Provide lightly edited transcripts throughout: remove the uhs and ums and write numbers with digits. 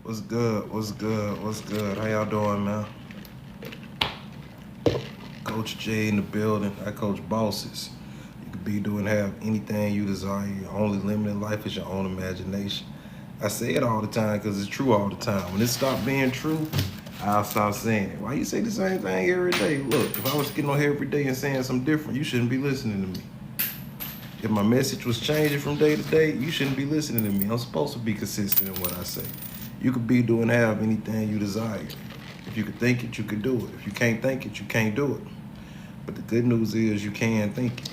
What's good? What's good? What's good? How y'all doing, man? Coach J in the building. I coach bosses. You could be doing have anything you desire. Your only limit in life is your own imagination. I say it all the time because it's true all the time. When it stopped being true, I'll stop saying it. Why you say the same thing every day? Look, if I was getting on here every day and saying something different, you shouldn't be listening to me. If my message was changing from day to day, you shouldn't be listening to me. I'm supposed to be consistent in what I say. You could be doing have anything you desire. If you could think it, you could do it. If you can't think it, you can't do it. But the good news is you can think it.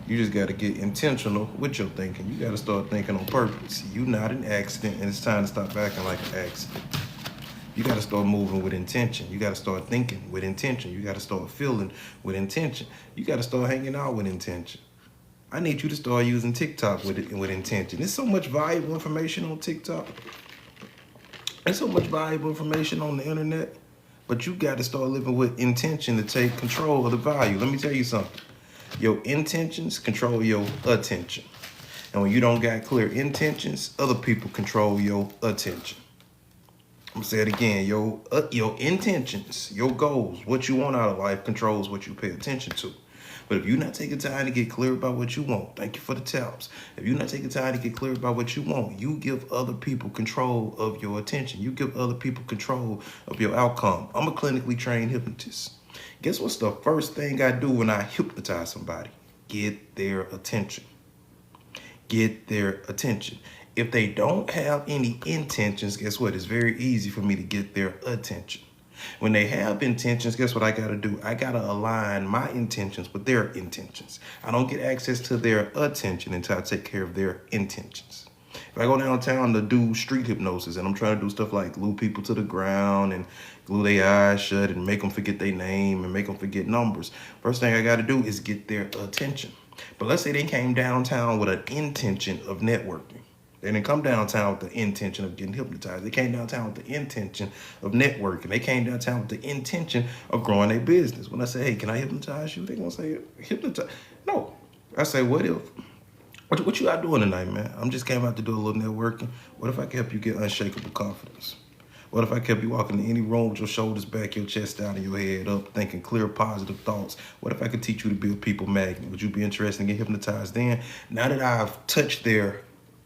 You just got to get intentional with your thinking. You got to start thinking on purpose. You not an accident, and it's time to stop acting like an accident. You got to start moving with intention. You got to start thinking with intention. You got to start feeling with intention. You got to start hanging out with intention. I need you to start using TikTok with intention. There's so much valuable information on TikTok. There's so much valuable information on the internet, but you got to start living with intention to take control of the value. Let me tell you something. Your intentions control your attention. And when you don't got clear intentions, other people control your attention. I'm gonna say it again. Your intentions, your goals, what you want out of life controls what you pay attention to. But if you're not taking time to get clear about what you want, thank you for the taps. If you're not taking time to get clear about what you want, you give other people control of your attention. You give other people control of your outcome. I'm a clinically trained hypnotist. Guess what's the first thing I do when I hypnotize somebody? Get their attention. Get their attention. If they don't have any intentions, guess what? It's very easy for me to get their attention. When they have intentions, guess what I got to do? I got to align my intentions with their intentions. I don't get access to their attention until I take care of their intentions. If I go downtown to do street hypnosis and I'm trying to do stuff like glue people to the ground and glue their eyes shut and make them forget their name and make them forget numbers, first thing I got to do is get their attention. But let's say they came downtown with an intention of networking. They didn't come downtown with the intention of getting hypnotized. They came downtown with the intention of networking. They came downtown with the intention of growing their business. When I say, hey, can I hypnotize you? They're going to say, hypnotize. No. I say, what you out doing tonight, man? I'm just came out to do a little networking. What if I can help you get unshakable confidence? What if I kept you walking in any room with your shoulders back, your chest down, and your head up, thinking clear, positive thoughts? What if I could teach you to be a people magnet? Would you be interested in getting hypnotized then? Now that I've touched their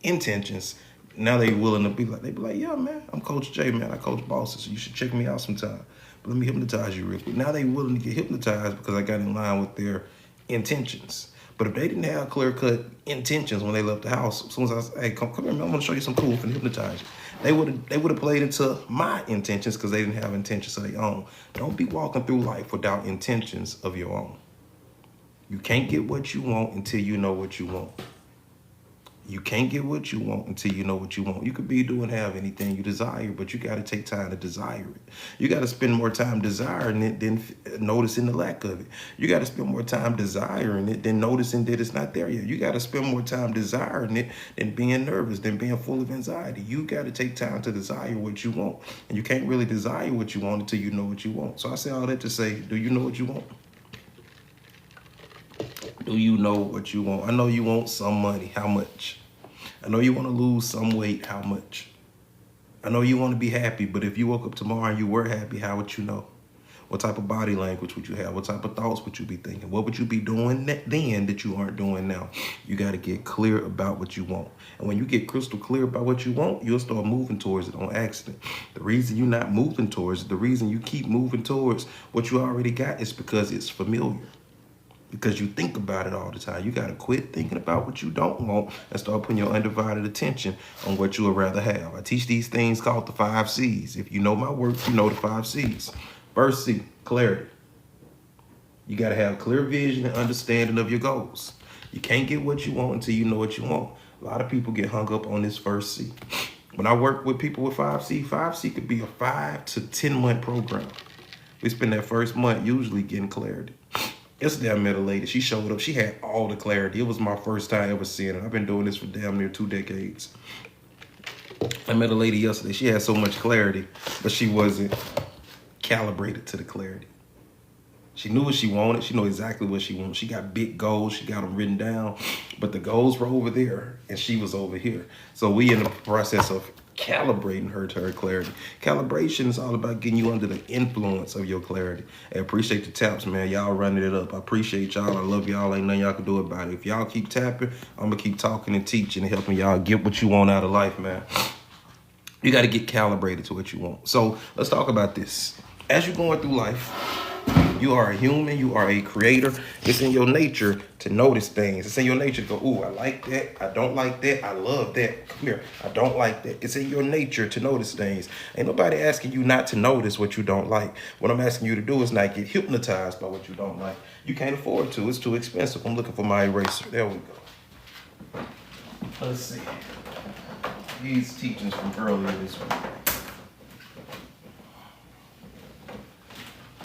intentions, now they willing to be like, yeah, man, I'm Coach J, man. I coach bosses, so you should check me out sometime. But let me hypnotize you real quick. Now they willing to get hypnotized because I got in line with their intentions. But if they didn't have clear-cut intentions when they left the house, as soon as I said, hey, come here, man, I'm gonna show you some cool and hypnotize you, they would have played into my intentions because they didn't have intentions of their own. Don't be walking through life without intentions of your own. You can't get what you want until you know what you want. You can't get what you want until you know what you want. You could be doing have anything you desire, but you got to take time to desire it. You got to spend more time desiring it than noticing the lack of it. You got to spend more time desiring it than noticing that it's not there yet. You got to spend more time desiring it than being nervous, than being full of anxiety. You got to take time to desire what you want. And you can't really desire what you want until you know what you want. So I say all that to say, do you know what you want? Do you know what you want? I know you want some money. How much? I know you want to lose some weight. How much? I know you want to be happy, but if you woke up tomorrow and you were happy, how would you know? What type of body language would you have? What type of thoughts would you be thinking? What would you be doing then that you aren't doing now? You got to get clear about what you want. And when you get crystal clear about what you want, you'll start moving towards it on accident. The reason you're not moving towards it, the reason you keep moving towards what you already got is because it's familiar. Because you think about it all the time. You got to quit thinking about what you don't want and start putting your undivided attention on what you would rather have. I teach these things called the 5 C's. If you know my work, you know the 5 C's. First C, clarity. You got to have clear vision and understanding of your goals. You can't get what you want until you know what you want. A lot of people get hung up on this first C. When I work with people with 5C, 5C could be a 5 to 10 month program. We spend that first month usually getting clarity. Yesterday I met a lady. She showed up. She had all the clarity. It was my first time ever seeing her. I've been doing this for damn near 2 decades. I met a lady yesterday. She had so much clarity, but she wasn't calibrated to the clarity. She knew what she wanted. She knew exactly what she wanted. She got big goals. She got them written down, but the goals were over there and she was over here. So we in the process of calibrating her to her clarity. Calibration is all about getting you under the influence of your clarity. I appreciate the taps, man. Y'all running it up. I appreciate y'all. I love y'all. Ain't nothing y'all can do about it. If y'all keep tapping, I'm going to keep talking and teaching and helping y'all get what you want out of life, man. You got to get calibrated to what you want. So let's talk about this. As you're going through life, you are a human, you are a creator. It's in your nature to notice things. It's in your nature to go, ooh, I like that, I don't like that, I love that, come here, I don't like that. It's in your nature to notice things. Ain't nobody asking you not to notice what you don't like. What I'm asking you to do is not get hypnotized by what you don't like. You can't afford to, it's too expensive. I'm looking for my eraser, there we go. Let's see. These teachings from earlier this week.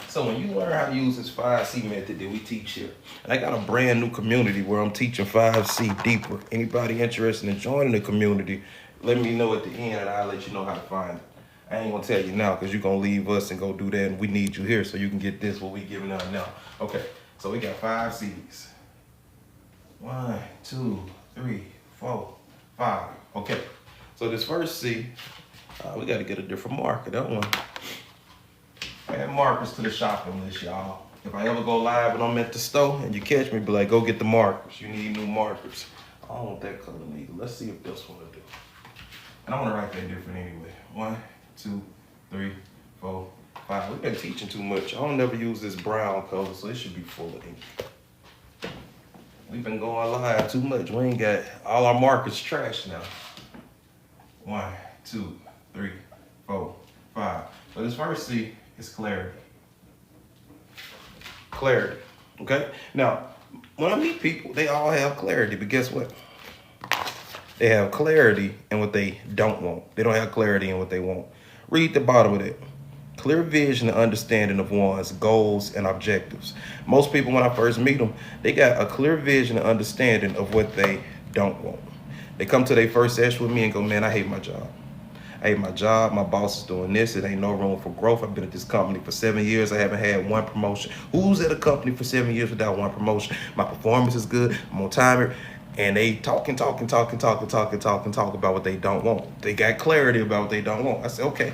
So when you learn how to use this 5C method that we teach here, and I got a brand new community where I'm teaching 5C deeper. Anybody interested in joining the community, let me know at the end and I'll let you know how to find it. I ain't gonna tell you now because you're gonna leave us and go do that, and we need you here so you can get this, what we giving out now. Okay, so we got 5 C's. 1, 2, 3, 4, 5. Okay, so this first C, we gotta get a different marker, that one. Add markers to the shopping list, y'all. If I ever go live and I'm at the store and you catch me, be like, go get the markers. You need new markers. I don't want that color neither. Let's see if this one will do. And I want to write that different anyway. 1, 2, 3, 4, 5. We've been teaching too much. I don't never use this brown color, so it should be full of ink. We've been going live too much. We ain't got all our markers trashed now. 1, 2, 3, 4, 5. So this first C is clarity. Clarity, okay? Now, when I meet people, they all have clarity, but guess what? They have clarity in what they don't want. They don't have clarity in what they want. Read the bottom of it. Clear vision and understanding of one's goals and objectives. Most people, when I first meet them, they got a clear vision and understanding of what they don't want. They come to their first session with me and go, man, I hate my job. I hate my job. My boss is doing this. It ain't no room for growth. I've been at this company for 7 years. I haven't had one promotion. Who's at a company for 7 years without one promotion? My performance is good. I'm on time. And they talk about what they don't want. They got clarity about what they don't want. I said, okay,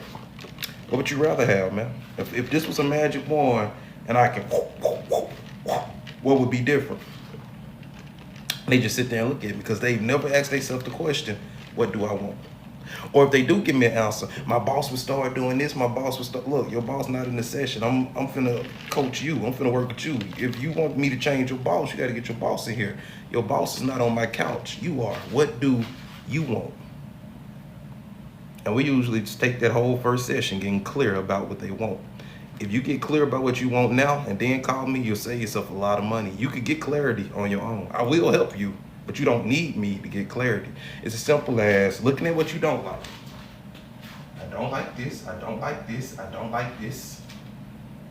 what would you rather have, man? If this was a magic wand and I can, what would be different? They just sit there and look at me because they've never asked themselves the question, what do I want? Or if they do give me an answer, my boss would start doing this, my boss would start, look, your boss not in the session. I'm finna coach you. I'm finna work with you. If you want me to change your boss, you gotta get your boss in here. Your boss is not on my couch. You are. What do you want? And we usually just take that whole first session getting clear about what they want. If you get clear about what you want now and then call me, you'll save yourself a lot of money. You could get clarity on your own. I will help you, but you don't need me to get clarity. It's as simple as looking at what you don't like. I don't like this, I don't like this, I don't like this.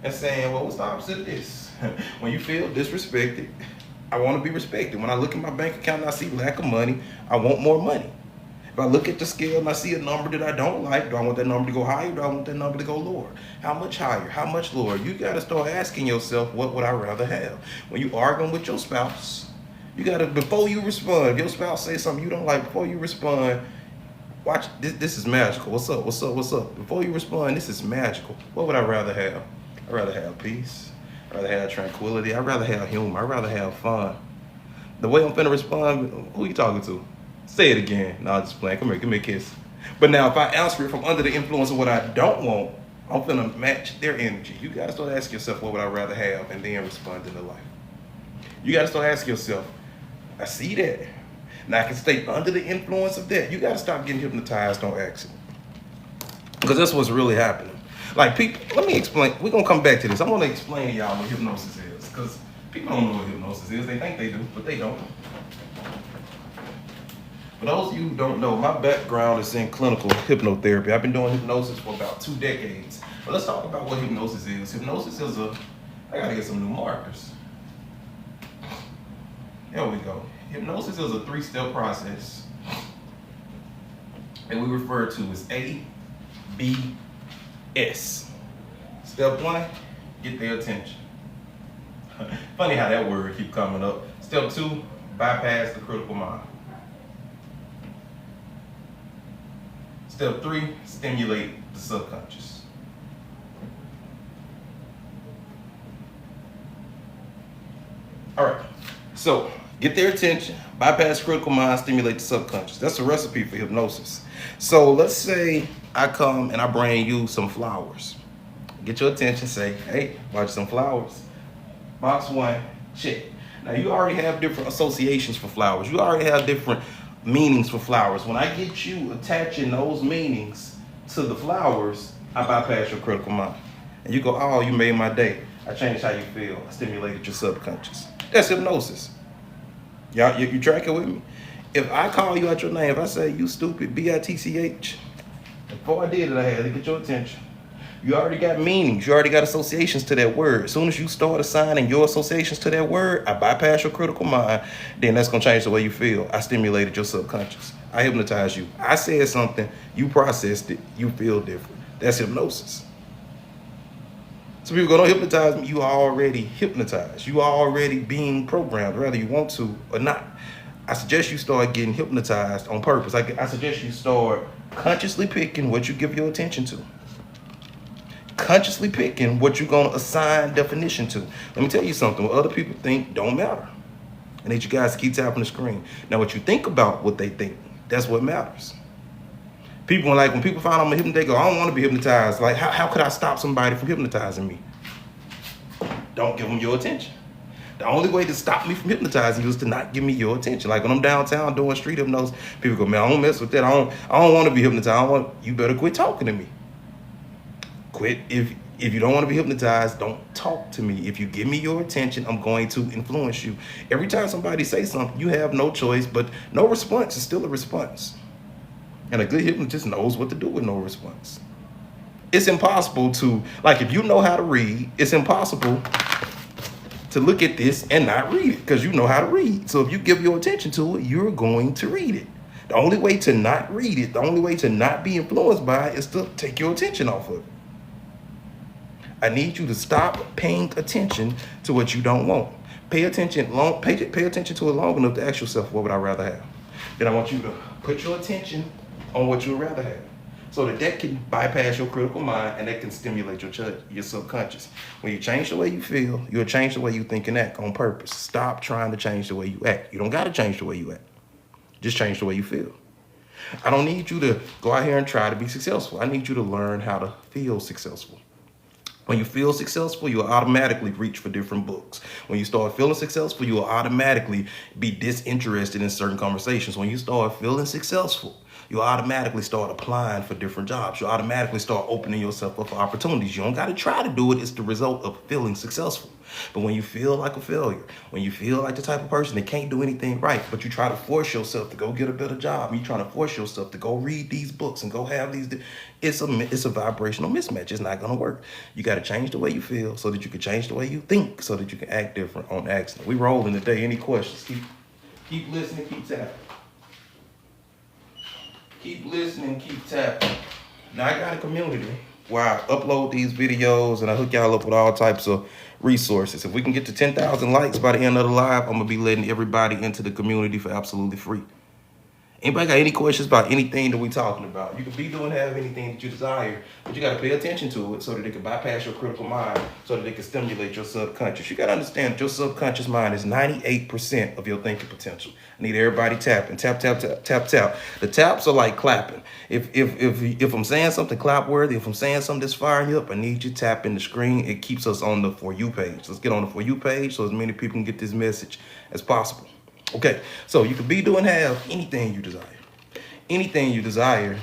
And saying, well, what's the opposite of this? When you feel disrespected, I want to be respected. When I look at my bank account and I see lack of money, I want more money. If I look at the scale and I see a number that I don't like, do I want that number to go higher? Do I want that number to go lower? How much higher? How much lower? You got to start asking yourself, what would I rather have? When you arguing with your spouse, you got to, before you respond, if your spouse says something you don't like, before you respond, watch, this is magical. What's up, what's up, what's up? Before you respond, this is magical. What would I rather have? I'd rather have peace. I'd rather have tranquility. I'd rather have humor. I'd rather have fun. The way I'm finna respond, who you talking to? Say it again. No, I'm just playing. Come here, give me a kiss. But now if I answer it from under the influence of what I don't want, I'm finna match their energy. You gotta start asking yourself, what would I rather have? And then respond to life. You gotta start asking yourself, I see that. Now I can stay under the influence of that. You gotta stop getting hypnotized on accident. Because that's what's really happening. Like people, let me explain. We're gonna come back to this. I wanna explain to y'all what hypnosis is. Because people don't know what hypnosis is. They think they do, but they don't. For those of you who don't know, my background is in clinical hypnotherapy. I've been doing hypnosis for about 2 decades. But let's talk about what hypnosis is. Hypnosis is I gotta get some new markers. There we go. Hypnosis is a 3-step process that we refer to as A, B, S. Step 1, get their attention. Funny how that word keep coming up. Step 2, bypass the critical mind. Step 3, stimulate the subconscious. All right, so get their attention, bypass critical mind, stimulate the subconscious. That's a recipe for hypnosis. So let's say I come and I bring you some flowers. Get your attention, say, hey, watch some flowers. Box 1, check. Now you already have different associations for flowers. You already have different meanings for flowers. When I get you attaching those meanings to the flowers, I bypass your critical mind. And you go, oh, you made my day. I changed how you feel. I stimulated your subconscious. That's hypnosis. Y'all, you tracking with me? If I call you out your name, if I say you stupid, B-I-T-C-H, before I did it, I had to get your attention. You already got meanings. You already got associations to that word. As soon as you start assigning your associations to that word, I bypass your critical mind. Then that's going to change the way you feel. I stimulated your subconscious. I hypnotized you. I said something. You processed it. You feel different. That's hypnosis. So people go, don't hypnotize me. You are already hypnotized. You are already being programmed, whether you want to or not. I suggest you start getting hypnotized on purpose. I suggest you start consciously picking what you give your attention to. Consciously picking what you're going to assign definition to. Let me tell you something. What other people think don't matter. I need you guys to keep tapping the screen. Now, what you think about what they think, that's what matters. People, like, when people find I'm a hypnotist, they go, I don't want to be hypnotized. Like, how could I stop somebody from hypnotizing me? Don't give them your attention. The only way to stop me from hypnotizing you is to not give me your attention. Like when I'm downtown doing street hypnosis, people go, man, I don't mess with that. I don't want to be hypnotized. You better quit talking to me. Quit. If you don't want to be hypnotized, don't talk to me. If you give me your attention, I'm going to influence you. Every time somebody says something, you have no choice, but no response is still a response. And a good hypnotist knows what to do with no response. It's impossible to, like, if you know how to read, it's impossible to look at this and not read it because you know how to read. So if you give your attention to it, you're going to read it. The only way to not read it, the only way to not be influenced by it is to take your attention off of it. I need you to stop paying attention to what you don't want. Pay attention to it long enough to ask yourself, what would I rather have? Then I want you to put your attention on what you would rather have, so that can bypass your critical mind and that can stimulate your subconscious. When you change the way you feel, you'll change the way you think and act on purpose. Stop trying to change the way you act. You don't got to change the way you act. Just change the way you feel. I don't need you to go out here and try to be successful. I need you to learn how to feel successful. When you feel successful, you'll automatically reach for different books. When you start feeling successful, you'll automatically be disinterested in certain conversations. When you start feeling successful, you automatically start applying for different jobs. You automatically start opening yourself up for opportunities. You don't got to try to do it. It's the result of feeling successful. But when you feel like a failure, when you feel like the type of person that can't do anything right, but you try to force yourself to go get a better job, you try to force yourself to go read these books and go have these, it's a vibrational mismatch. It's not going to work. You got to change the way you feel so that you can change the way you think, so that you can act different on accident. We rolling today. Any questions? Keep listening, keep tapping. Keep listening, keep tapping. Now I got a community where I upload these videos and I hook y'all up with all types of resources. If we can get to 10,000 likes by the end of the live, I'm gonna be letting everybody into the community for absolutely free. Anybody got any questions about anything that we talking about? You can be doing, have anything that you desire, but you gotta pay attention to it so that it can bypass your critical mind, so that it can stimulate your subconscious. You gotta understand that your subconscious mind is 98% of your thinking potential. I need everybody tapping, tap, tap, tap, tap, tap. The taps are like clapping. If I'm saying something clap worthy, if I'm saying something that's firing you up, I need you tapping the screen. It keeps us on the For You page. Let's get on the For You page so as many people can get this message as possible. Okay, so you could be doing, have anything you desire. Anything you desire,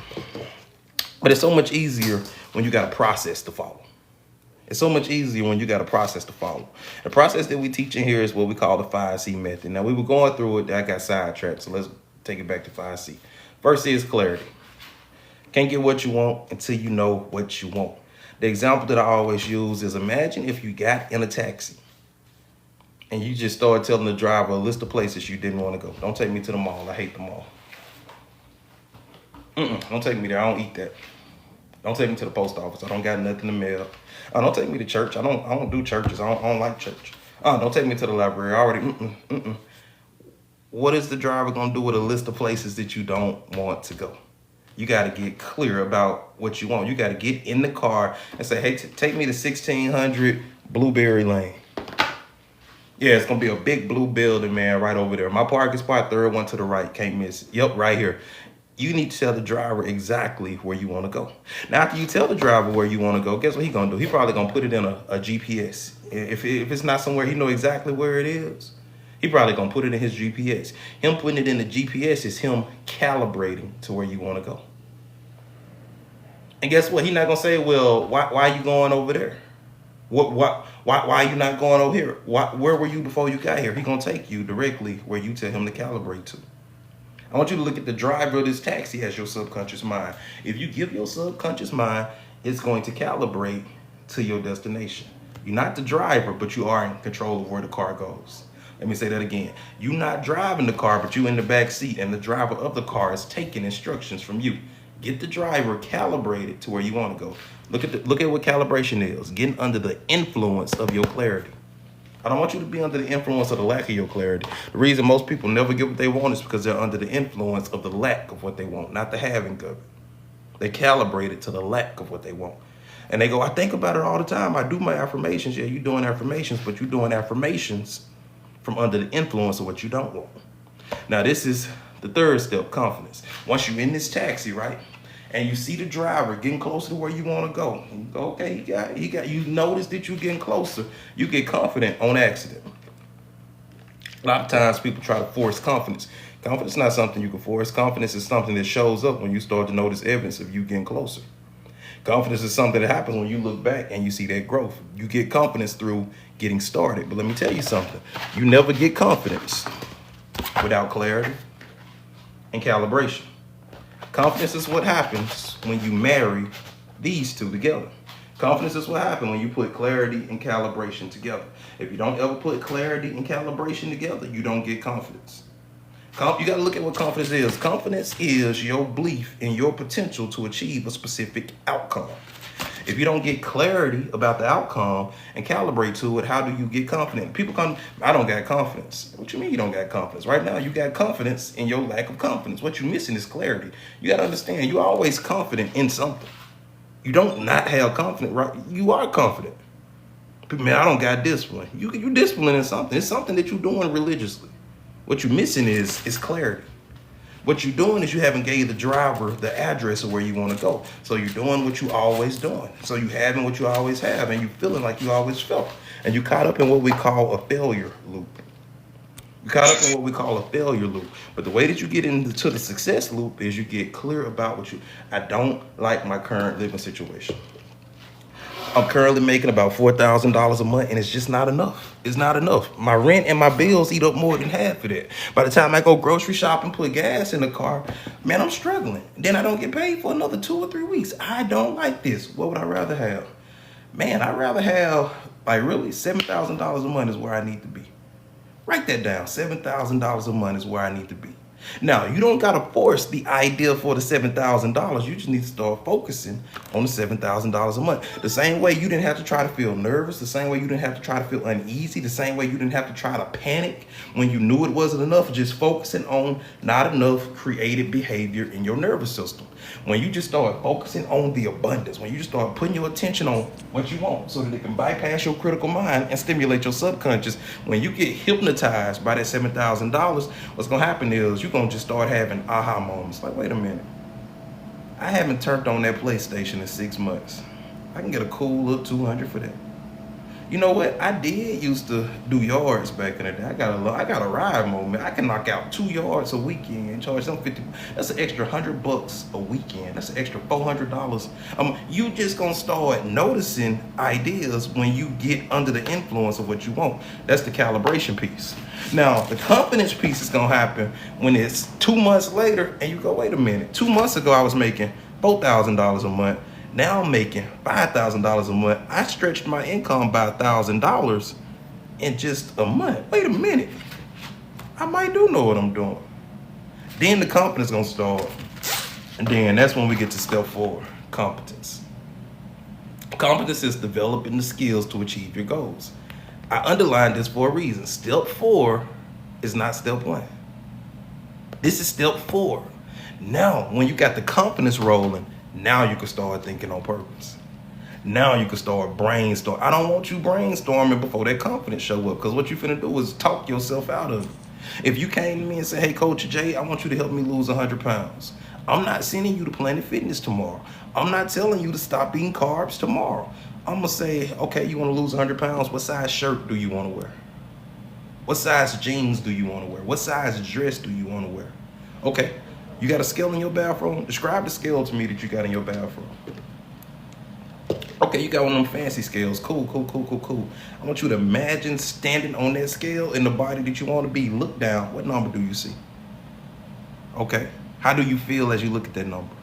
but it's so much easier when you got a process to follow. It's so much easier when you got a process to follow. The process that we teach in here is what we call the 5C method. Now, we were going through it, I got sidetracked, so let's take it back to 5C. First is clarity. Can't get what you want until you know what you want. The example that I always use is, imagine if you got in a taxi and you just started telling the driver a list of places you didn't want to go. Don't take me to the mall. I hate the mall. Don't take me there. I don't eat that. Don't take me to the post office. I don't got nothing to mail. Don't take me to church. I don't do churches. I don't like church. Don't take me to the library. I already. What is the driver gonna do with a list of places that you don't want to go? You got to get clear about what you want. You got to get in the car and say, hey, take me to 1600 Blueberry Lane. Yeah, it's going to be a big blue building, man, right over there. My parking spot, third one to the right. Can't miss it. Yep, right here. You need to tell the driver exactly where you want to go. Now, after you tell the driver where you want to go, guess what he's going to do? He probably going to put it in a GPS. If it's not somewhere he know exactly where it is, he probably going to put it in his GPS. Him putting it in the GPS is him calibrating to where you want to go. And guess what? He's not going to say, well, why are you going over there? Why are you not going over here? Where were you before you got here? He's going to take you directly where you tell him to calibrate to. I want you to look at the driver of this taxi as your subconscious mind. If you give your subconscious mind, it's going to calibrate to your destination. You're not the driver, but you are in control of where the car goes. Let me say that again. You're not driving the car, but you're in the back seat, and the driver of the car is taking instructions from you. Get the driver calibrated to where you want to go. Look at what calibration is. Getting under the influence of your clarity. I don't want you to be under the influence of the lack of your clarity. The reason most people never get what they want is because they're under the influence of the lack of what they want, not the having of it. They calibrate it to the lack of what they want. And they go, I think about it all the time. I do my affirmations. Yeah, you're doing affirmations, but you're doing affirmations from under the influence of what you don't want. Now, this is the third step, confidence. Once you're in this taxi, right, and you see the driver getting closer to where you want to go, you go, okay, you notice that you're getting closer, you get confident on accident. A lot of times people try to force confidence. Confidence is not something you can force. Confidence is something that shows up when you start to notice evidence of you getting closer. Confidence is something that happens when you look back and you see that growth. You get confidence through getting started. But let me tell you something. You never get confidence without clarity and calibration. Confidence is what happens when you marry these two together. Confidence is what happens when you put clarity and calibration together. If you don't ever put clarity and calibration together, you don't get confidence. You got to look at what confidence is. Confidence is your belief in your potential to achieve a specific outcome. If you don't get clarity about the outcome and calibrate to it, how do you get confident? People come, I don't got confidence. What you mean you don't got confidence? Right now, you got confidence in your lack of confidence. What you're missing is clarity. You got to understand, you're always confident in something. You don't not have confidence, right? You are confident. People, man, I don't got discipline. You discipline in something. It's something that you're doing religiously. What you're missing is clarity. What you're doing is you haven't gave the driver the address of where you want to go. So you're doing what you always doing. So you having what you always have, and you feeling like you always felt. And you caught up in what we call a failure loop. You caught up in what we call a failure loop. But the way that you get into the success loop is you get clear about what I don't like my current living situation. I'm currently making about $4,000 a month, and it's just not enough. It's not enough. My rent and my bills eat up more than half of that. By the time I go grocery shopping, put gas in the car, man, I'm struggling. Then I don't get paid for another 2 or 3 weeks. I don't like this. What would I rather have? Man, I'd rather have, like, really, $7,000 a month is where I need to be. Write that down. $7,000 a month is where I need to be. Now, you don't got to force the idea for the $7,000. You just need to start focusing on the $7,000 a month. The same way you didn't have to try to feel nervous, the same way you didn't have to try to feel uneasy, the same way you didn't have to try to panic when you knew it wasn't enough, just focusing on not enough creative behavior in your nervous system. When you just start focusing on the abundance, when you just start putting your attention on what you want so that it can bypass your critical mind and stimulate your subconscious, when you get hypnotized by that $7,000, what's going to happen is you're going to just start having aha moments. Like, wait a minute. I haven't turned on that PlayStation in 6 months. I can get a cool little 200 for that. You know what? I did used to do yards back in the day. I got a ride moment. I can knock out 2 yards a weekend and charge them 50. That's an extra $100 a weekend. That's an extra $400. You just gonna start noticing ideas when you get under the influence of what you want. That's the calibration piece. Now, the confidence piece is gonna happen when it's 2 months later and you go, wait a minute. 2 months ago I was making $4,000 a month. Now I'm making $5,000 a month. I stretched my income by $1,000 in just a month. Wait a minute. I might do know what I'm doing. Then the confidence gonna start. And then that's when we get to step 4, competence. Competence is developing the skills to achieve your goals. I underlined this for a reason. Step 4 is not step 1. This is step 4. Now, when you got the confidence rolling, now you can start thinking on purpose. Now you can start brainstorming. I don't want you brainstorming before that confidence show up, because what you finna do is talk yourself out of it. If you came to me and said, hey, Coach Jay, I want you to help me lose 100 pounds. I'm not sending you to Planet Fitness tomorrow. I'm not telling you to stop eating carbs tomorrow. I'm gonna say, okay, you wanna lose 100 pounds? What size shirt do you wanna wear? What size jeans do you wanna wear? What size dress do you wanna wear? Okay, you got a scale in your bathroom? Describe the scale to me that you got in your bathroom. Okay, you got one of them fancy scales. Cool. I want you to imagine standing on that scale in the body that you want to be. Look down. What number do you see? Okay. How do you feel as you look at that number?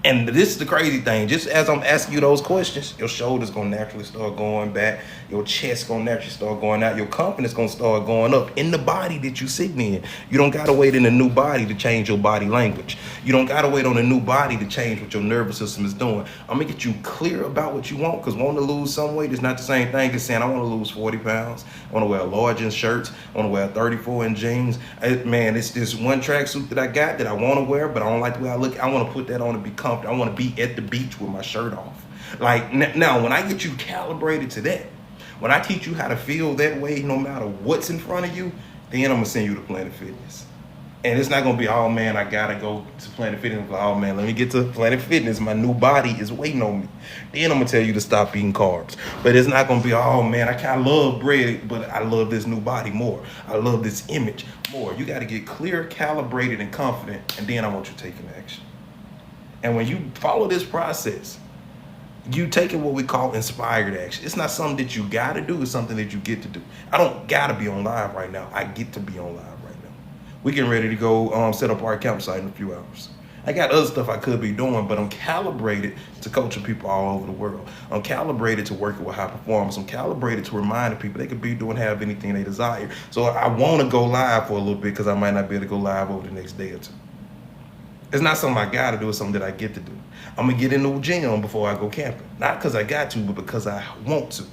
And this is the crazy thing. Just as I'm asking you those questions, your shoulders gonna naturally start going back. Your chest gonna naturally start going out. Your confidence gonna start going up in the body that you sitting in. You don't gotta wait in a new body to change your body language. You don't gotta wait on a new body to change what your nervous system is doing. I'm gonna get you clear about what you want, because wanting to lose some weight is not the same thing as saying I want to lose 40 pounds. I want to wear large in shirts. I want to wear 34 in jeans. Man, it's this one tracksuit that I got that I want to wear, but I don't like the way I look. I want to put that on and be comfortable. I want to be at the beach with my shirt off. Like, now, when I get you calibrated to that, when I teach you how to feel that way, no matter what's in front of you, then I'm going to send you to Planet Fitness. And it's not going to be, oh, man, I got to go to Planet Fitness. Oh, man, let me get to Planet Fitness. My new body is waiting on me. Then I'm going to tell you to stop eating carbs. But it's not going to be, oh, man, I kind of love bread, but I love this new body more. I love this image more. You got to get clear, calibrated, and confident, and then I want you taking action. And when you follow this process, you taking what we call inspired action. It's not something that you got to do. It's something that you get to do. I don't got to be on live right now. I get to be on live right now. We getting ready to go set up our campsite in a few hours. I got other stuff I could be doing, but I'm calibrated to coaching people all over the world. I'm calibrated to working with high performers. I'm calibrated to reminding people they could be doing, have anything they desire. So I want to go live for a little bit, because I might not be able to go live over the next day or two. It's not something I got to do. It's something that I get to do. I'm going to get in the gym before I go camping. Not because I got to, but because I want to.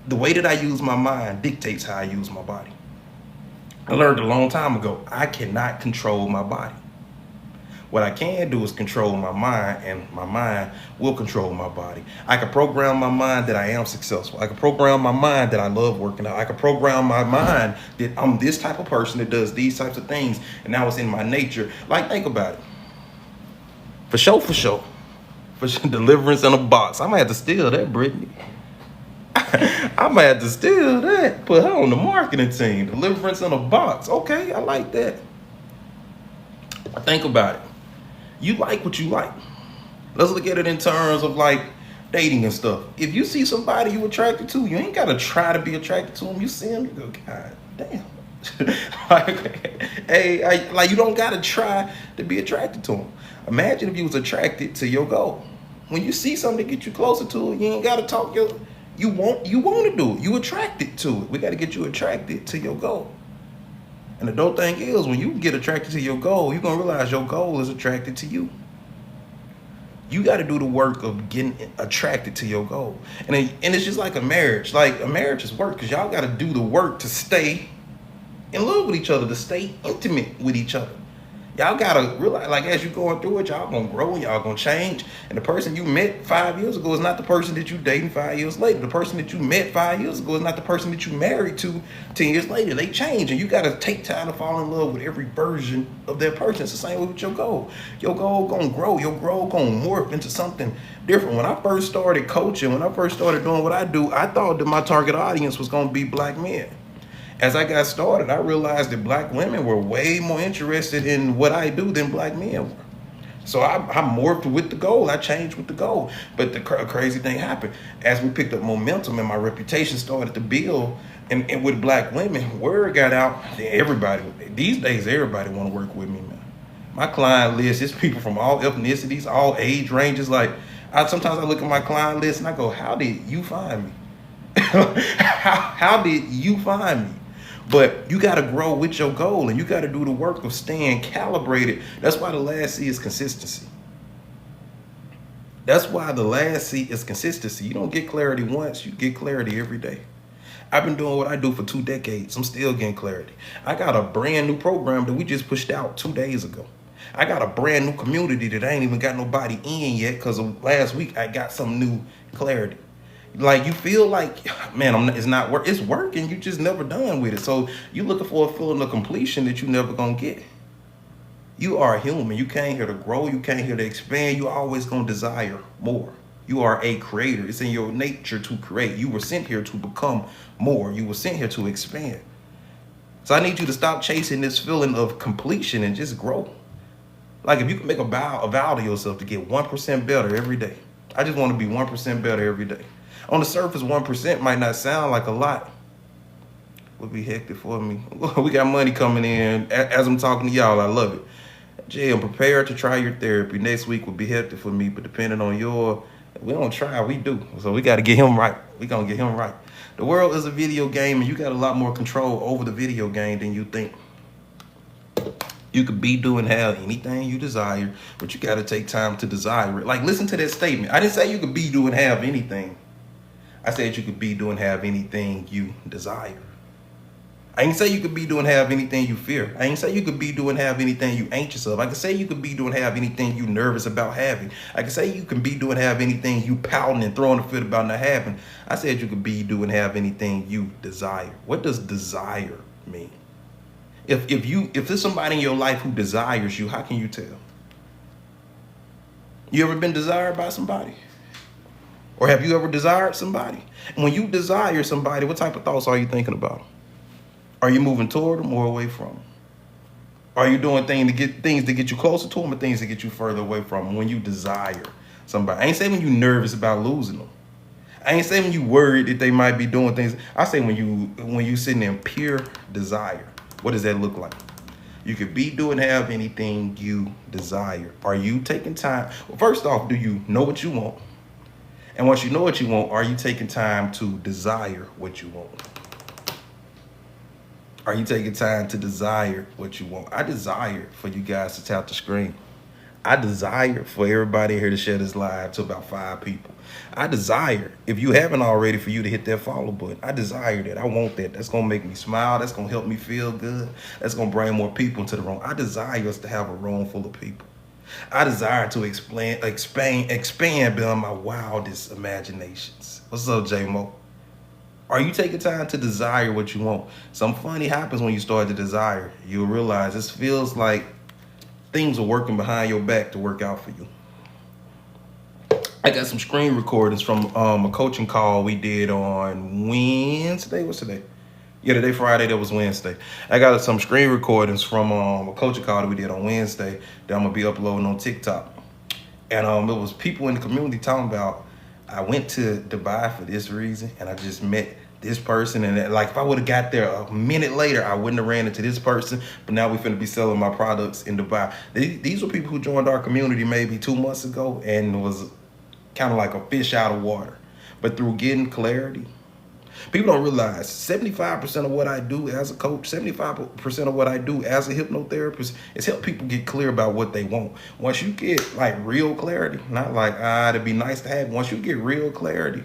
The way that I use my mind dictates how I use my body. I learned a long time ago, I cannot control my body. What I can do is control my mind, and my mind will control my body. I can program my mind that I am successful. I can program my mind that I love working out. I can program my mind that I'm this type of person that does these types of things, and now it's in my nature. Like, think about it. For sure. For deliverance in a box. I might have to steal that, Brittany. I might have to steal that. Put her on the marketing team. Deliverance in a box. Okay, I like that. Think about it. You like what you like. Let's look at it in terms of like dating and stuff. If you see somebody you attracted to, you ain't got to try to be attracted to them. You see them, you go, God damn. Like, you don't got to try to be attracted to them. Imagine if you was attracted to your goal. When you see something to get you closer to it, you ain't got to talk you want to do it. You attracted to it. We got to get you attracted to your goal. And the dope thing is, when you get attracted to your goal, you're going to realize your goal is attracted to you. You got to do the work of getting attracted to your goal. And it's just like a marriage. Like, a marriage is work, because y'all got to do the work to stay in love with each other, to stay intimate with each other. Y'all got to realize, like, as you're going through it, y'all going to grow and y'all going to change. And the person you met 5 years ago is not the person that you dating 5 years later. The person that you met 5 years ago is not the person that you married to 10 years later. They change, and you got to take time to fall in love with every version of that person. It's the same way with your goal. Your goal going to grow. Your goal going to morph into something different. When I first started coaching, when I first started doing what I do, I thought that my target audience was going to be black men. As I got started, I realized that black women were way more interested in what I do than black men were. So I morphed with the goal. I changed with the goal. But the crazy thing happened. As we picked up momentum and my reputation started to build, and with black women, word got out. These days, everybody want to work with me, man. My client list is people from all ethnicities, all age ranges. Like, sometimes I look at my client list and I go, how did you find me? How did you find me? But you got to grow with your goal, and you got to do the work of staying calibrated. That's why the last C is consistency. That's why the last C is consistency. You don't get clarity once, you get clarity every day. I've been doing what I do for 2 decades. I'm still getting clarity. I got a brand new program that we just pushed out 2 days ago. I got a brand new community that I ain't even got nobody in yet because last week I got some new clarity. Like you feel like, man, it's not work. It's working. You just never done with it. So you looking for a feeling of completion that you never gonna get. You are a human. You came here to grow. You came here to expand. You always gonna desire more. You are a creator. It's in your nature to create. You were sent here to become more. You were sent here to expand. So I need you to stop chasing this feeling of completion and just grow. Like if you can make a vow to yourself to get 1% better every day. I just want to be 1% better every day. On the surface, 1% might not sound like a lot. Would be hectic for me. We got money coming in. As I'm talking to y'all, I love it. Jay, I'm prepared to try your therapy. Next week will be hectic for me, but depending on we don't try, we do. So we got to get him right. We gonna get him right. The world is a video game, and you got a lot more control over the video game than you think. You could be, do, and have anything you desire, but you got to take time to desire it. Like, listen to that statement. I didn't say you could be, do, and have anything. I said you could be, do, and have anything you desire. I ain't say you could be, do, and have anything you fear. I ain't say you could be, do, and have anything you anxious of. I can say you could be, do, and have anything you nervous about having. I can say you can be, do, and have anything you pouting and throwing a fit about not having. I said you could be, do, and have anything you desire. What does desire mean? If there's somebody in your life who desires you, how can you tell? You ever been desired by somebody? Or have you ever desired somebody? And when you desire somebody, what type of thoughts are you thinking about? Are you moving toward them or away from them? Are you doing things to get you closer to them or things to get you further away from them when you desire somebody? I ain't saying when you nervous about losing them. I ain't saying when you worried that they might be doing things. I say when you sitting in pure desire. What does that look like? You could be, do, and have anything you desire. Are you taking time? Well, first off, do you know what you want? And once you know what you want, are you taking time to desire what you want? Are you taking time to desire what you want? I desire for you guys to tap the screen. I desire for everybody here to share this live to about 5 people. I desire, if you haven't already, for you to hit that follow button. I desire that. I want that. That's going to make me smile. That's going to help me feel good. That's going to bring more people into the room. I desire us to have a room full of people. I desire to expand beyond my wildest imaginations. What's up, J-Mo? Are you taking time to desire what you want? Something funny happens when you start to desire. You'll realize this feels like things are working behind your back to work out for you. I got some screen recordings from a coaching call we did on Wednesday. What's today? Yeah, today Friday, that was Wednesday. I got some screen recordings from a coaching call that we did on Wednesday that I'm gonna be uploading on TikTok. And it was people in the community talking about, I went to Dubai for this reason, and I just met this person, and like if I would have got there a minute later, I wouldn't have ran into this person, but now we finna be selling my products in Dubai. These were people who joined our community maybe 2 months ago and was kind of like a fish out of water. But through getting clarity, people don't realize 75% of what I do as a coach, 75% of what I do as a hypnotherapist is help people get clear about what they want. Once you get like real clarity, not like, it'd be nice to have. Once you get real clarity,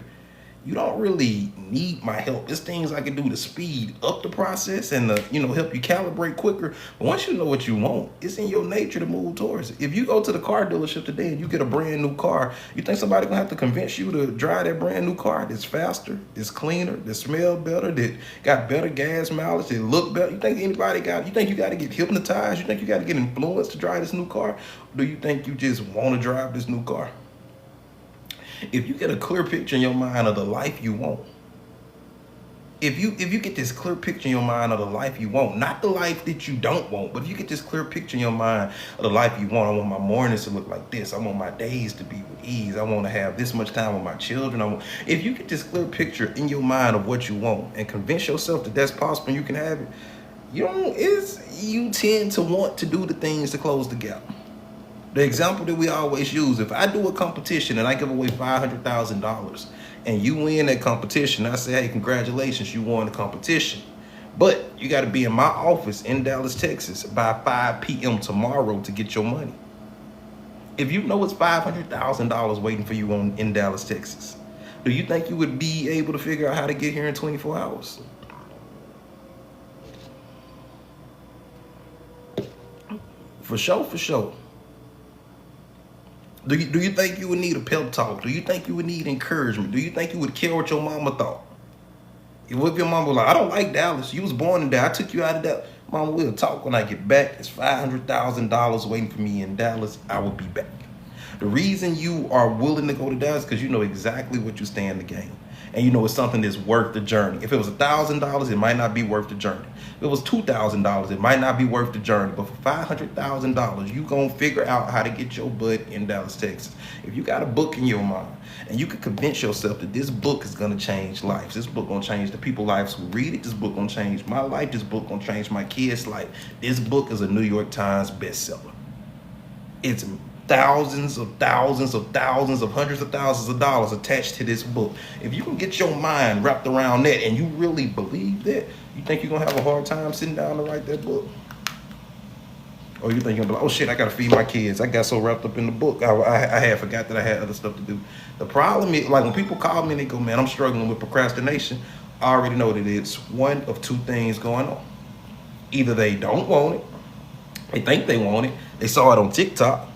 you don't really need my help. There's things I can do to speed up the process and help you calibrate quicker. But once you know what you want, it's in your nature to move towards it. If you go to the car dealership today and you get a brand new car, you think somebody's gonna have to convince you to drive that brand new car that's faster, that's cleaner, that smell better, that got better gas mileage, that look better? You think you got to get hypnotized? You think you got to get influenced to drive this new car? Or do you think you just want to drive this new car? If you get a clear picture in your mind of the life you want, if you get this clear picture in your mind of the life you want, not the life that you don't want, but if you get this clear picture in your mind of the life you want, I want my mornings to look like this. I want my days to be with ease. I want to have this much time with my children. If you get this clear picture in your mind of what you want and convince yourself that that's possible and you can have it, you tend to want to do the things to close the gap. The example that we always use, if I do a competition and I give away $500,000 and you win that competition, I say, hey, congratulations, you won the competition. But you got to be in my office in Dallas, Texas by 5 p.m. tomorrow to get your money. If you know it's $500,000 waiting for you in Dallas, Texas, do you think you would be able to figure out how to get here in 24 hours? For sure, for sure. Do you think you would need a pep talk? Do you think you would need encouragement? Do you think you would care what your mama thought? If your mama was like, I don't like Dallas. You was born in Dallas. I took you out of Dallas. Mama, we'll talk when I get back. There's $500,000 waiting for me in Dallas. I will be back. The reason you are willing to go to Dallas is because you know exactly what you stand to gain. And you know it's something that's worth the journey. If it was $1,000, it might not be worth the journey. If it was $2,000, it might not be worth the journey. But for $500,000, you gonna figure out how to get your butt in Dallas, Texas. If you got a book in your mind and you can convince yourself that this book is gonna change lives, this book gonna change the people's lives who read it, this book gonna change my life, this book gonna change my kids' life. This book is a New York Times bestseller. It's thousands of hundreds of thousands of dollars attached to this book. If you can get your mind wrapped around that and you really believe that, you think you're gonna have a hard time sitting down to write that book? Or you think you're gonna be like, oh shit, I gotta feed my kids. I got so wrapped up in the book, I had forgot that I had other stuff to do. The problem is, like when people call me and they go, man, I'm struggling with procrastination, I already know that it's one of two things going on. Either they don't want it, they think they want it, they saw it on TikTok,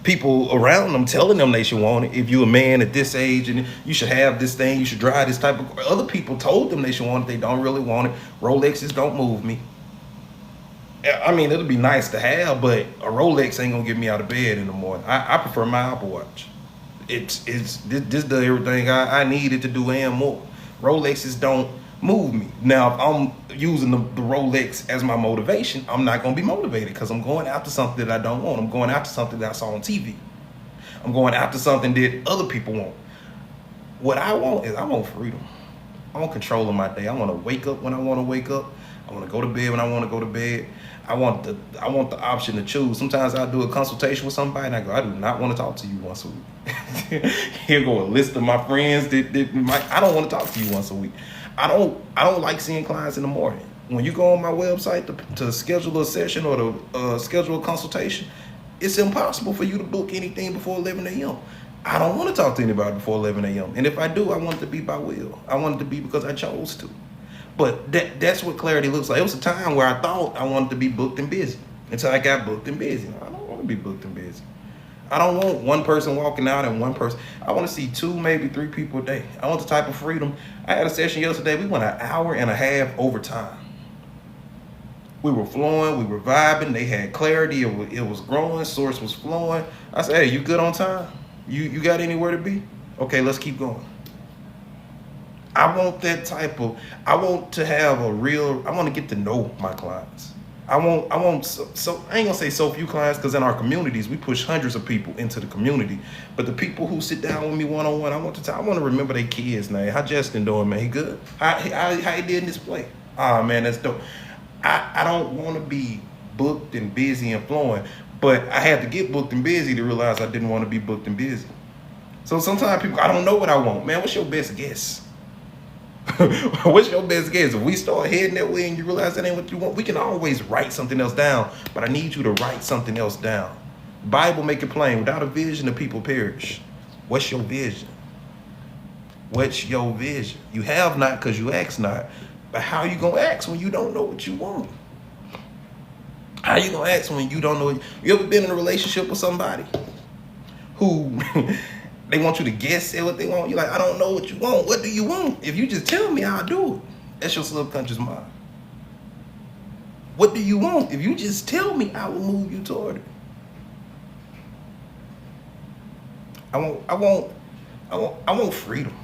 people around them telling them they should want it. If you're a man at this age and you should have this thing, you should drive this type of, other people told them they should want it, they don't really want it. Rolexes don't move me. I mean, it'll be nice to have, but a Rolex ain't gonna get me out of bed in the morning. I prefer my Apple Watch. This does everything I need it to do and more. Rolexes don't move me. Now, if I'm using the Rolex as my motivation, I'm not going to be motivated because I'm going after something that I don't want. I'm going after something that I saw on TV. I'm going after something that other people want. What I want is I want freedom. I want control of my day. I want to wake up when I want to wake up. I want to go to bed when I want to go to bed. I want the option to choose. Sometimes I'll do a consultation with somebody and I go, I do not want to talk to you once a week. Here go a list of my friends I don't want to talk to you once a week. I don't like seeing clients in the morning. When you go on my website to schedule a session or to schedule a consultation, it's impossible for you to book anything before 11 a.m. I don't want to talk to anybody before 11 a.m. And if I do, I want it to be by will. I want it to be because I chose to. But that's what clarity looks like. It was a time where I thought I wanted to be booked and busy until I got booked and busy. I don't want to be booked and busy. I don't want one person walking out and one person. I want to see 2, maybe 3 people a day. I want the type of freedom. I had a session yesterday. We went an hour and a half overtime. We were flowing. We were vibing. They had clarity. It was growing. Source was flowing. I said, hey, you good on time? You got anywhere to be? Okay, let's keep going. I want that type of, I want to have a real, I want to get to know my clients. I want so I ain't gonna say so few clients because in our communities we push hundreds of people into the community. But the people who sit down with me one-on-one, I want to remember their kids' name. How Justin doing, man? He good? How he did in this play? Ah, man, that's dope. I don't want to be booked and busy and flowing, but I had to get booked and busy to realize I didn't want to be booked and busy. So sometimes people, I don't know what I want, man. What's your best guess? What's your best guess? If we start heading that way and you realize that ain't what you want, we can always write something else down, but I need you to write something else down. Bible make it plain, without a vision the people perish. What's your vision? What's your vision? You have not because you ask not, but how you gonna ask when you don't know what you want? How you gonna ask when you don't know? You ever been in a relationship with somebody who they want you to guess at what they want? You're like, I don't know what you want. What do you want? If you just tell me, I'll do it. That's your subconscious mind. What do you want? If you just tell me, I will move you toward it. I want freedom.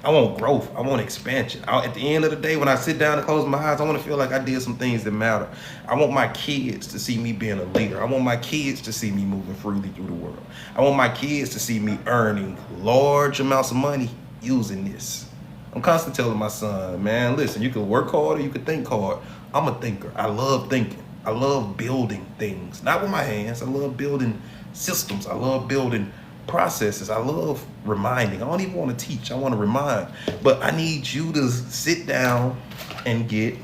I want growth. I want expansion. At the end of the day, when I sit down and close my eyes, I want to feel like I did some things that matter. I want my kids to see me being a leader. I want my kids to see me moving freely through the world. I want my kids to see me earning large amounts of money using this. I'm constantly telling my son, man, listen, you can work hard or you can think hard. I'm a thinker. I love thinking. I love building things. Not with my hands. I love building systems. I love building processes. I love reminding. I don't even want to teach. I want to remind. But I need you to sit down and get,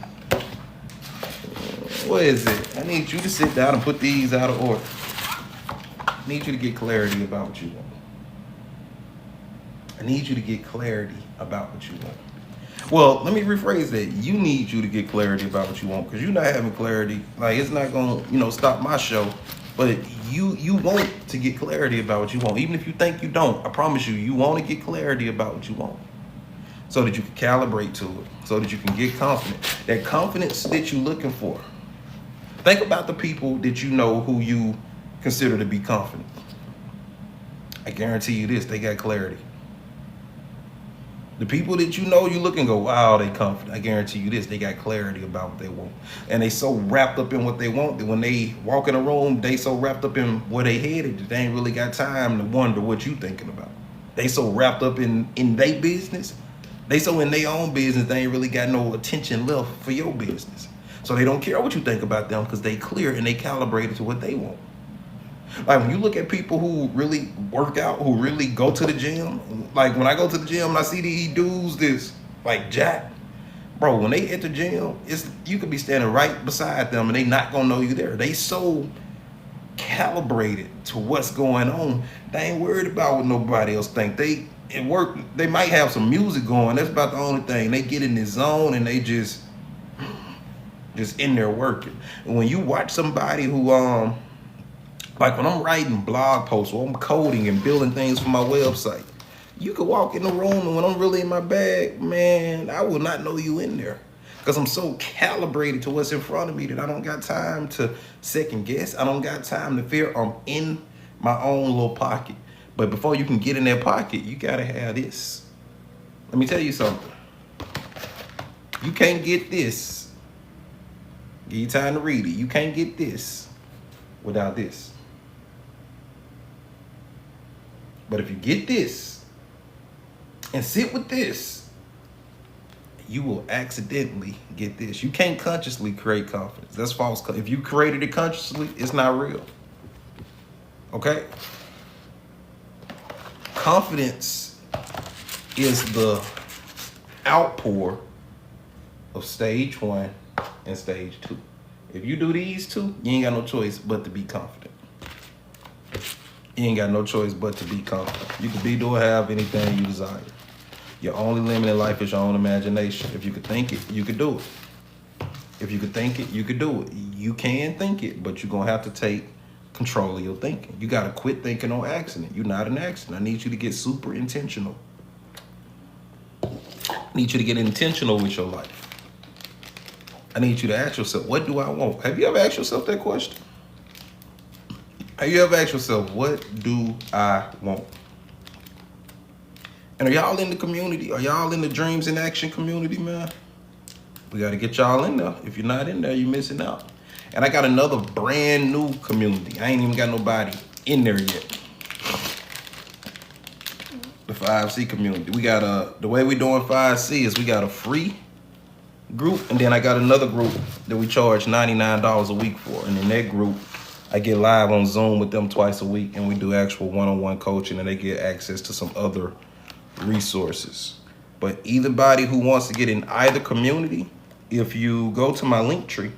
what is it? I need you to sit down and put these out of order. I need you to get clarity about what you want. I need you to get clarity about what you want. Well, let me rephrase that. You need you to get clarity about what you want, because you're not having clarity. Like, it's not gonna, stop my show. But you want to get clarity about what you want, even if you think you don't. I promise you, you want to get clarity about what you want, so that you can calibrate to it, so that you can get confident. That confidence that you're looking for. Think about the people that you know who you consider to be confident. I guarantee you this, they got clarity. The people that you know, you look and go, wow, they confident. I guarantee you this, they got clarity about what they want. And they so wrapped up in what they want that when they walk in a room, they so wrapped up in where they headed that they ain't really got time to wonder what you thinking about. They so wrapped up in their business. They so in their own business, they ain't really got no attention left for your business. So they don't care what you think about them, because they clear and they calibrated to what they want. Like, when you look at people who really work out, who really go to the gym, like when I go to the gym and I see these dudes this like jack, bro, when they hit the gym, you could be standing right beside them and they not gonna know you there. They so calibrated to what's going on, they ain't worried about what nobody else think. They at work, they might have some music going. That's about the only thing. They get in this zone and they just in there working. And when you watch somebody who like when I'm writing blog posts or I'm coding and building things for my website, you could walk in the room and when I'm really in my bag, man, I will not know you in there, because I'm so calibrated to what's in front of me that I don't got time to second guess. I don't got time to fear. I'm in my own little pocket. But before you can get in that pocket, you gotta have this. Let me tell you something. You can't get this. Give you time to read it. You can't get this without this. But if you get this and sit with this, you will accidentally get this. You can't consciously create confidence. That's false. If you created it consciously, it's not real. Okay? Confidence is the outpour of stage 1 and stage 2. If you do these two, you ain't got no choice but to be confident. You ain't got no choice but to be confident. You can be, do, or have anything you desire. Your only limit in life is your own imagination. If you could think it, you could do it. If you could think it, you could do it. You can think it, but you're going to have to take control of your thinking. You got to quit thinking on accident. You're not an accident. I need you to get super intentional. I need you to get intentional with your life. I need you to ask yourself, what do I want? Have you ever asked yourself that question? Have you ever asked yourself, what do I want? And are y'all in the community? Are y'all in the Dreams in Action community, man? We got to get y'all in there. If you're not in there, you're missing out. And I got another brand new community. I ain't even got nobody in there yet. The 5C community. We got the way we doing 5C is we got a free group, and then I got another group that we charge $99 a week for. And in that group, I get live on Zoom with them twice a week, and we do actual one-on-one coaching, and they get access to some other resources. But anybody who wants to get in either community, if you go to my link tree,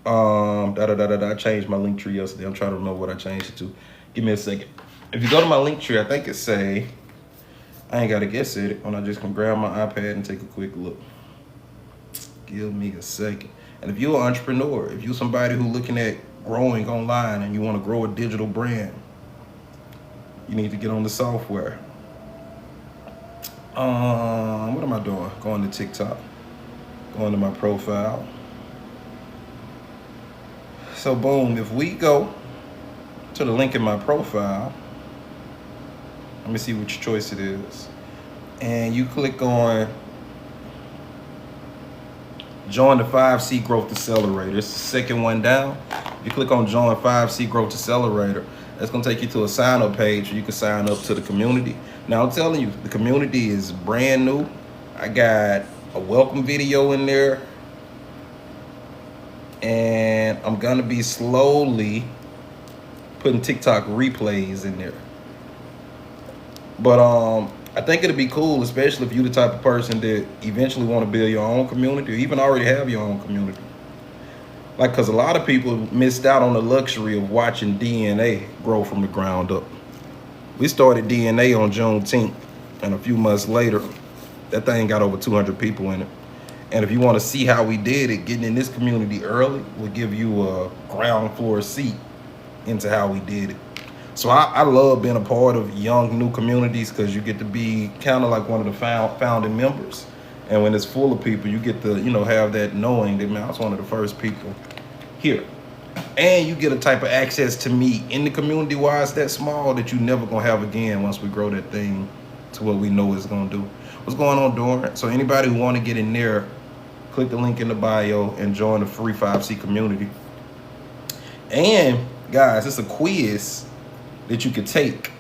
I changed my link tree yesterday. I'm trying to remember what I changed it to. Give me a second. If you go to my link tree, I think it say, I ain't got to guess at it, when I just can grab my iPad and take a quick look. Give me a second. And if you're an entrepreneur, if you're somebody who's looking at growing online and you want to grow a digital brand, you need to get on the software. What am I doing? Going to TikTok, going to my profile. So boom, if we go to the link in my profile, let me see which choice it is. And you click on join the 5C Growth Accelerator. It's the second one down. You click on join 5C Growth Accelerator. That's gonna take you to a sign up page where you can sign up to the community. Now I'm telling you, the community is brand new. I got a welcome video in there. And I'm gonna be slowly putting TikTok replays in there. But I think it'll be cool, especially if you're the type of person that eventually want to build your own community, or even already have your own community. Like, because a lot of people missed out on the luxury of watching DNA grow from the ground up. We started DNA on Juneteenth, and a few months later, That thing got over 200 people in it. And if you want to see how we did it, getting in this community early will give you a ground floor seat into how we did it. So I love being a part of young new communities because you get to be kind of like one of the founding members. And when it's full of people, you get to, have that knowing that, man, I was one of the first people here. And you get a type of access to me in the community why it's that small that you never gonna have again once we grow that thing to what we know it's gonna do. What's going on, Doran? So anybody who want to get in there, click the link in the bio and join the free 5C community. And guys, it's a quiz that you could take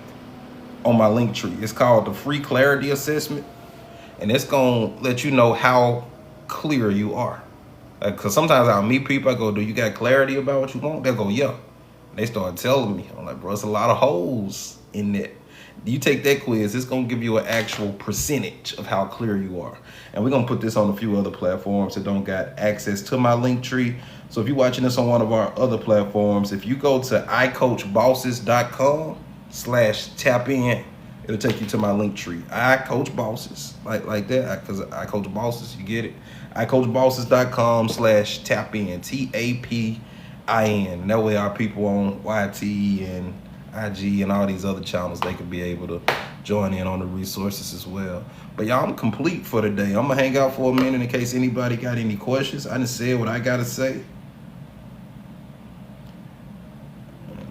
on my link tree. It's called the free clarity assessment. And it's gonna let you know how clear you are. Because sometimes I'll meet people, I go, do you got clarity about what you want? They'll go, yeah. They start telling me. I'm like, bro, it's a lot of holes in that. You take that quiz, it's going to give you an actual percentage of how clear you are. And we're going to put this on a few other platforms that don't got access to my link tree. So if you're watching this on one of our other platforms, if you go to icoachbosses.com/tap in, it'll take you to my link tree. I coach bosses, like that, because I coach bosses, you get it? icoachbosses.com/tap in, TAPIN. And that way our people on YT and IG and all these other channels, they can be able to join in on the resources as well. But y'all, I'm complete for today. I'm gonna hang out for a minute in case anybody got any questions. I done said what I gotta say.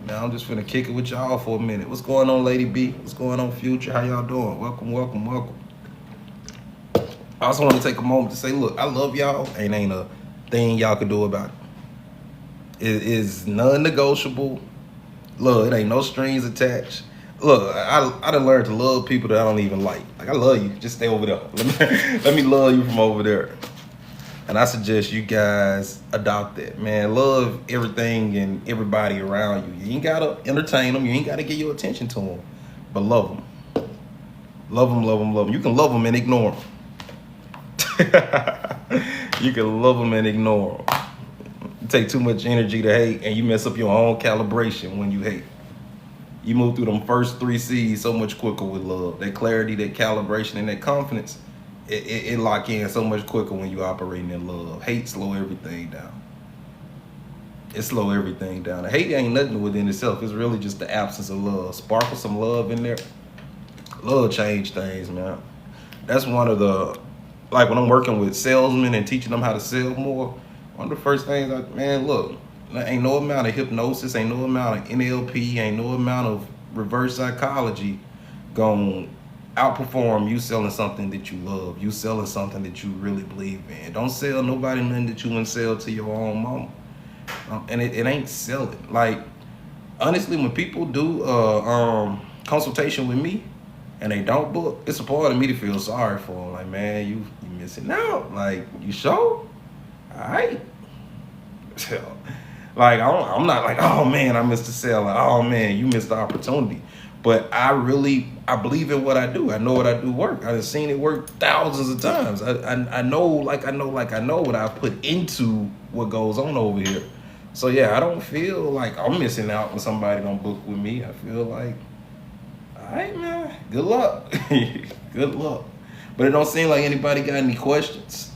Now I'm just finna kick it with y'all for a minute. What's going on, Lady B? What's going on, Future? How y'all doing? Welcome, welcome, welcome. I also want to take a moment to say, look, I love y'all, and ain't a thing y'all can do about it. It is non-negotiable. Look, it ain't no strings attached. Look, I done learned to love people that I don't even like. Like, I love you. Just stay over there. Let me love you from over there. And I suggest you guys adopt that, man. Love everything and everybody around you. You ain't got to entertain them. You ain't got to give your attention to them. But love them. Love them, love them, love them. You can love them and ignore them. You can love them and ignore them. You take too much energy to hate and you mess up your own calibration when you hate. You move through them first 3 C's so much quicker with love. That clarity, that calibration, and that confidence, it lock in so much quicker when you operating in love. Hate slow everything down. It slow everything down. The hate ain't nothing within itself. It's really just the absence of love. Sparkle some love in there. Love change things, man. That's one of the, like when I'm working with salesmen and teaching them how to sell more, one of the first things, man, look, there ain't no amount of hypnosis, ain't no amount of NLP, ain't no amount of reverse psychology gonna outperform you selling something that you love, you selling something that you really believe in. Don't sell nobody nothing that you wouldn't sell to your own mama. And it ain't selling. Like, honestly, when people do consultation with me and they don't book, it's a part of me to feel sorry for them. Like, man, you missing out. Like, you sure? All right. Like, I'm not like, oh man, I missed the sale. Like, oh man, you missed the opportunity. But I believe in what I do. I know what I do work. I've seen it work thousands of times. I know what I've put into what goes on over here. So yeah, I don't feel like I'm missing out when somebody don't book with me. I feel like, all right, man, good luck. Good luck. But it don't seem like anybody got any questions.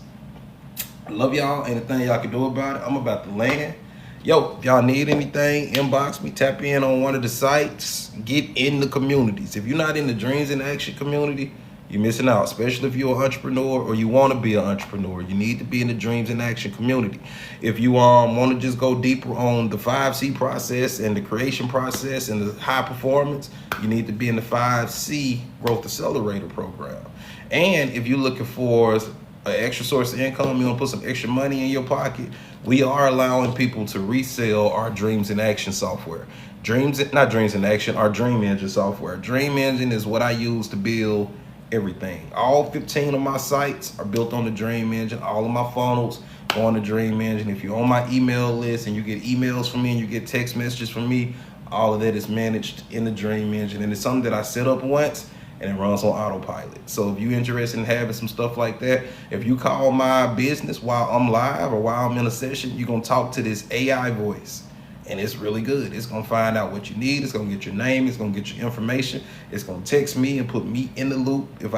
I love y'all. Ain't a thing y'all can do about it. I'm about to land. Yo, if y'all need anything, inbox me, tap in on one of the sites, get in the communities. If you're not in the Dreams in Action community, you're missing out, especially if you're an entrepreneur or you want to be an entrepreneur. You need to be in the Dreams in Action community. If you want to just go deeper on the 5C process and the creation process and the high performance, you need to be in the 5C Growth Accelerator program. And if you're looking for an extra source of income, you want to put some extra money in your pocket, we are allowing people to resell our Dreams in Action software. Not Dreams in Action, our Dream Engine software. Dream Engine is what I use to build everything. All 15 of my sites are built on the Dream Engine. All of my funnels go on the Dream Engine. If you're on my email list and you get emails from me and you get text messages from me, all of that is managed in the Dream Engine. And it's something that I set up once and it runs on autopilot. So if you're interested in having some stuff like that, if you call my business while I'm live or while I'm in a session, you're gonna talk to this AI voice and it's really good. It's gonna find out what you need. It's gonna get your name. It's gonna get your information. It's gonna text me and put me in the loop if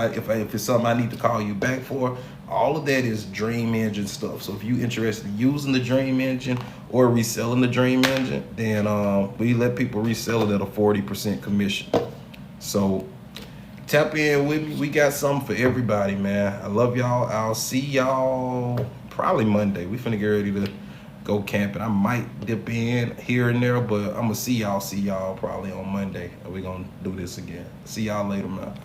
it's something I need to call you back for. All of that is Dream Engine stuff. So if you're interested in using the Dream Engine or reselling the Dream Engine, then we let people resell it at a 40% commission. So tap in with me. We got something for everybody, man. I love y'all. I'll see y'all probably Monday. We finna get ready to go camping. I might dip in here and there, but I'm gonna see y'all probably on Monday. We're gonna do this again. See y'all later, man.